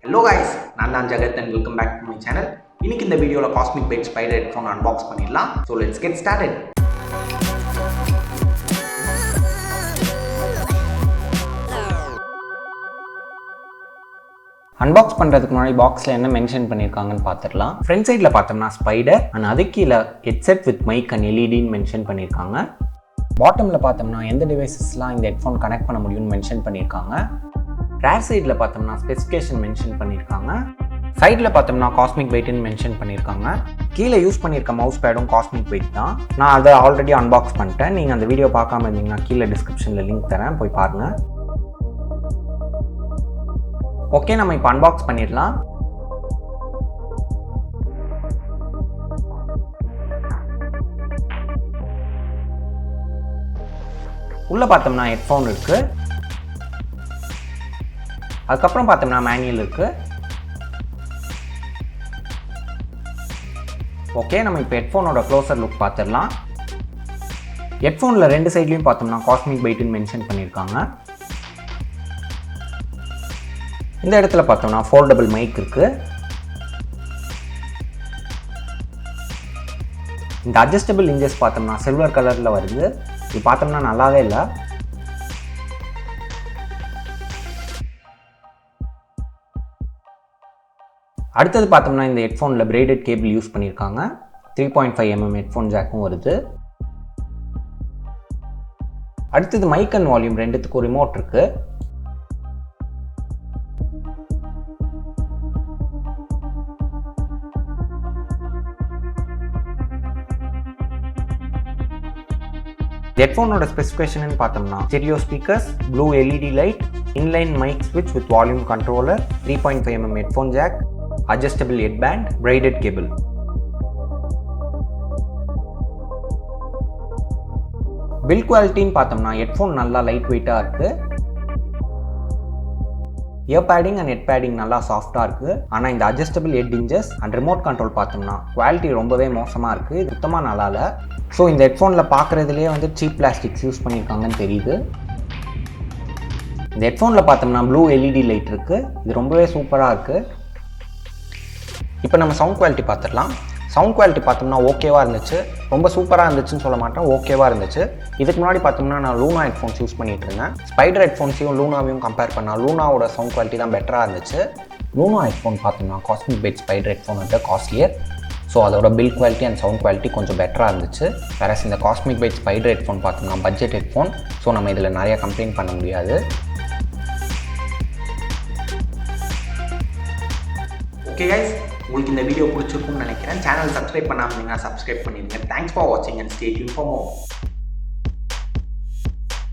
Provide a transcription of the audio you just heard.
Hello guys, I'm Jagath and welcome back to my channel. இன்னைக்கு இந்த வீடியோல CosmicByte spider headphone unbox பண்ணிடலாம். So let's get started. Unbox பண்றதுக்கு முன்னாடி பாக்ஸ்ல என்ன மென்ஷன் பண்ணிருக்காங்கன்னு பார்த்துடலாம். ஃப்ரண்ட் சைடுல பார்த்தோம்னா ஸ்பைடர் அண்ட் அதுக்கு கீழ ஹெட்செட் வித் மைக் அண்ட் எல்இடின்னு மென்ஷன் பண்ணிருக்காங்க. பாட்டம்ல பார்த்தோம்னா எந்த டிவைசஸ்லாம் இந்த ஹெட்ஃபோன் கனெக்ட் பண்ண முடியும்னு மென்ஷன் பண்ணிருக்காங்க. ரேர் சைடில் பார்த்தோம்னா ஸ்பெசிஃபிகேஷன் மென்ஷன் பண்ணியிருக்காங்க. சைடில் பார்த்தோம்னா CosmicByteன்னு மென்ஷன் பண்ணியிருக்காங்க. கீழே யூஸ் பண்ணியிருக்க மவுஸ் பேடும் CosmicByte தான். நான் அதை ஆல்ரெடி அன்பாக்ஸ் பண்ணிட்டேன். நீங்கள் அந்த வீடியோ பார்க்காம இருந்தீங்கன்னா கீழே டிஸ்கிரிப்ஷனில் லிங்க் தரேன், போய் பாருங்கள். ஓகே, நம்ம இப்போ அன்பாக்ஸ் பண்ணிடலாம். உள்ளே பார்த்தோம்னா ஹெட்ஃபோன் இருக்குது. அதுக்கப்புறம் பார்த்தோம்னா மேனுவல் இருக்குது. ஓகே, நம்ம இப்போ ஹெட்ஃபோனோட க்ளோசர் லுக் பார்த்துடலாம். ஹெட்ஃபோனில் ரெண்டு சைட்லையும் பார்த்தோம்னா CosmicByteன்னு மென்ஷன் பண்ணியிருக்காங்க. இந்த இடத்துல பார்த்தோம்னா ஃபோல்டபிள் மைக் இருக்குது. இந்த அட்ஜஸ்டபிள் இன்ஜஸ் பார்த்தோம்னா சில்வர் கலரில் வருது. இது பார்த்தோம்னா நல்லாவே இல்லை. அடுத்தது பார்த்தோம்னா இந்த ஹெட்ஃபோனில் பிரைடட் கேபிள் யூஸ் பண்ணியிருக்காங்க. 3.5mm ஹெட்ஃபோன் ஜாக்கும் வருது. அடுத்தது மைக் அண்ட் வால்யூம் ரெண்டுத்துக்கும் ரிமோட் இருக்கு. ஹெட்ஃபோனோட ஸ்பெசிஃபிகேஷன் பார்த்தோம்னா stereo speakers, blue LED light, inline mic ஸ்விட்ச் with volume controller, 3.5mm headphone jack, adjustable headband, braided cable. Build குவாலிட்டின்னு பார்த்தோம்னா ஹெட்ஃபோன் நல்லா லைட் வெயிட்டாக இருக்குது. Ear padding and head padding நல்லா சாஃப்டாக இருக்குது. ஆனால் இந்த adjustable head hinges and remote control பார்த்தோம்னா குவாலிட்டி ரொம்பவே மோசமாக இருக்குது. இது சுத்தமாக நல்லா இல்லை. ஸோ இந்த ஹெட்ஃபோனில் பார்க்குறதுலேயே வந்து சீப் பிளாஸ்டிக்ஸ் யூஸ் பண்ணியிருக்காங்கன்னு தெரியுது. இந்த ஹெட்ஃபோனில் பார்த்தோம்னா ப்ளூ எல்இடி லைட் இருக்குது. இது ரொம்பவே சூப்பராக இருக்குது. இப்போ நம்ம சவுண்ட் குவாலிட்டி பார்த்துடலாம். சவுண்ட் குவாலிட்டி பார்த்தோம்னா ஓகேவாக இருந்துச்சு. ரொம்ப சூப்பராக இருந்துச்சுன்னு சொல்ல மாட்டேன், ஓகேவாக இருந்துச்சு. இதுக்கு முன்னாடி பார்த்தோம்னா நான் லூனா ஹெட்ஃபோன்ஸ் யூஸ் பண்ணிகிட்டு இருந்தேன். ஸ்பைடர் ஹெட்ஃபோன்ஸையும் லூனாவையும் கம்பேர் பண்ணால் லூனாவோட சவுண்ட் குவாலிட்டி தான் பெட்டராக இருந்துச்சு. லூனா ஹெட்ஃபோன் பார்த்தோம்னா CosmicByte ஸ்பைடர் ஹெட்ஃபோன் வந்து காஸ்ட்லியர். ஸோ அதோட build quality and sound quality கொஞ்சம் பெட்டராக இருந்துச்சு. வேறு இந்த CosmicByte ஸ்பைடர் ஹெட்ஃபோன் பார்த்தோம்னா பட்ஜெட் ஹெட்ஃபோன். ஸோ நம்ம இதில் நிறையா கம்ப்ளைண்ட் பண்ண முடியாது. ஓகே கைஸ், உங்களுக்கு இந்த வீடியோ பிடிச்சிருக்கும்னு நினைக்கிறேன். சேனல் சப்ஸ்கிரைப் பண்ணாமல் இருந்தீங்கன்னா சப்ஸ்கிரைப் பண்ணிடுங்க. தேங்க்ஸ் ஃபார் வாட்சிங் and stay tune for more.